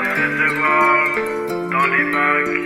Personne ne voit dans les bacs.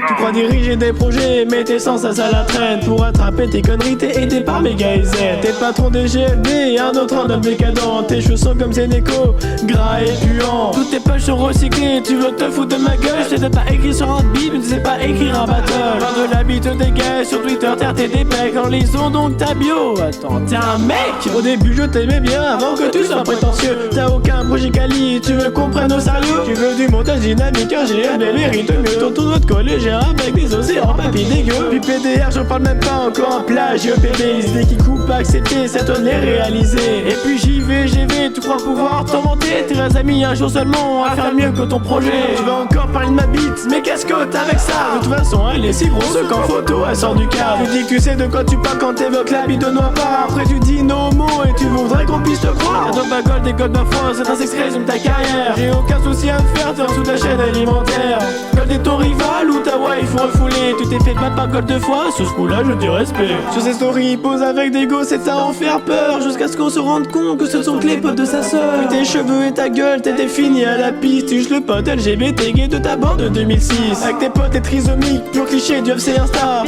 Tu crois diriger des projets, mais t'es sans ça la traîne. Pour attraper tes conneries, t'es aidé par méga et Z. T'es patron des GFB, un autre en homme décadent. Tes cheveux sont comme Sénéco, gras et puants. Toutes tes poches sont recyclées, tu veux te foutre de ma gueule. Je t'ai pas écrit sur un beat, mais tu sais pas écrire un battle. Par de la bite des gars, sur Twitter t'es des pecs. En lisant donc ta bio, attends, t'es un mec. Au début je t'aimais bien, avant que tu sois prétentieux. T'as aucun projet quali, tu veux qu'on prenne au sérieux. Tu veux du montage dynamique, un GFB mérite mieux. Ton tournoi de collégien avec des océans papier dégueu. Puis PDR, j'en parle même pas encore un plagieux. PB, idées qui coupe pas accepter, ça te les réaliser. Et puis j'y vais, tu crois pouvoir t'en vanter. Tes amis un jour seulement à faire mieux que ton projet. Tu vas encore parler de ma bite, mais qu'est-ce que t'as avec ça? De toute façon, elle est si grosse qu'en photo elle sort du cadre. Tu dis que tu sais de quoi tu parles quand t'évoques la bite de Noir-Pas. Après tu dis nos mots et tu voudrais qu'on puisse te croire. Y'a pas gold des codes de France, c'est un sexe résume ta carrière. J'ai aucun souci à me faire, t'es en dessous de la chaîne alimentaire. Gold est ton rival ou ta wife faut refouler. Tu t'es fait battre par gold 2 fois, sur ce coup là je dis respect. Sur ces stories, il pose avec des gosses et ça en faire peur. Jusqu'à ce qu'on se rende compte que ce sont que les potes de sa sœur. Puis tes cheveux et ta gueule, t'es défini à la piste. Tu le pote LGBT gay de ta bande de 2006. Avec tes potes et trisomiques, pur cliché du FC Insta.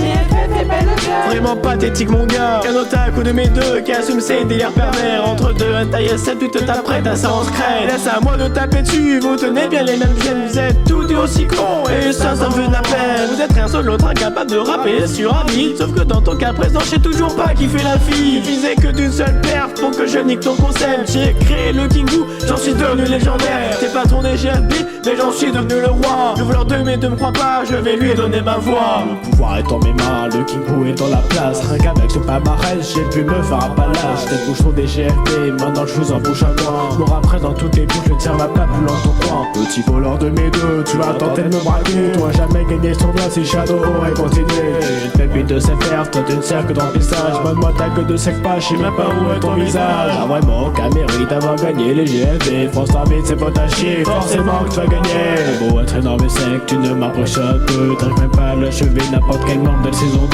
Vraiment pathétique mon gars. Qu'un otaku de mes deux qui assume ses délires pervers. Entre deux, un taille 7, tu te t'apprêtes à ça en secret. Laisse à moi de taper dessus, vous tenez bien les mêmes gènes. Vous êtes tous deux aussi cons et ça me fait de la peine. Vous êtes un seul l'autre incapable de rapper sur un beat. Sauf que dans ton cas présent, je sais toujours pas qui fait la fille. Il visait que d'une seule perf pour que je nique ton concept. J'ai créé le King Boo, j'en suis devenu légendaire. T'es patron des GFB, mais j'en suis devenu le roi. Je veux leur donner, mais ne me crois pas, je vais lui donner ma voix. Le pouvoir est dans mes mains, le King Boo est dans la place. Rien qu'avec ce palmarès, j'ai pu me faire un palace. Des bouchons des GFB, maintenant je vous en bouche à moi. Pour après dans toutes tes bouches, je tiens ma plaque plus loin de ton coin. Petit voleur de mes deux, tu vas tenter de me braquer. Toi jamais gagné ce tournoi si Shadow aurait continué. J'ai une pépite de CFR, toi tu ne sers que dans le pistage. Donne-moi ta gueule de sec pas, je sais même pas où est ton visage. Ah vraiment, qu'un mérite d'avoir gagné les GFB. France Armée, c'est pas ta chier, forcément que tu vas gagner. Beau être énorme et sec, tu ne m'impressionnes peu. T'arrives même pas à l'achever n'importe quel membre de la saison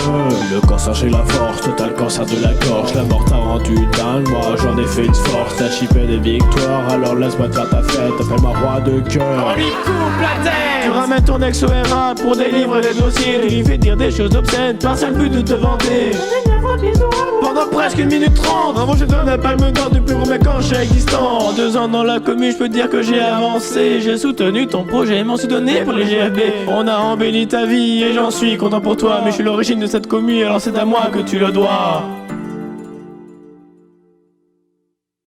2. Le cancer chez la force, total cancer de la gorge. La mort t'a rendu dingue, moi j'en ai fait une force. T'as chippé des victoires, alors laisse-moi te faire ta fête. Appelle-moi roi de cœur. On lui coupe la tête. Tu ramènes ton ex au RA pour délivrer des dossiers. Tu lui fais dire des choses obscènes, par seul but de te vanter. Pendant presque 1 minute 30, avant je donne la palme d'or du plus gros mec en chèque existant. En 2 ans dans la commune, je peux te dire que j'ai avancé. J'ai soutenu ton projet, m'en suis donné pour les GFB. On a embelli ta vie et j'en suis content pour toi. Mais je suis l'origine de cette commune, alors c'est à moi que tu le dois.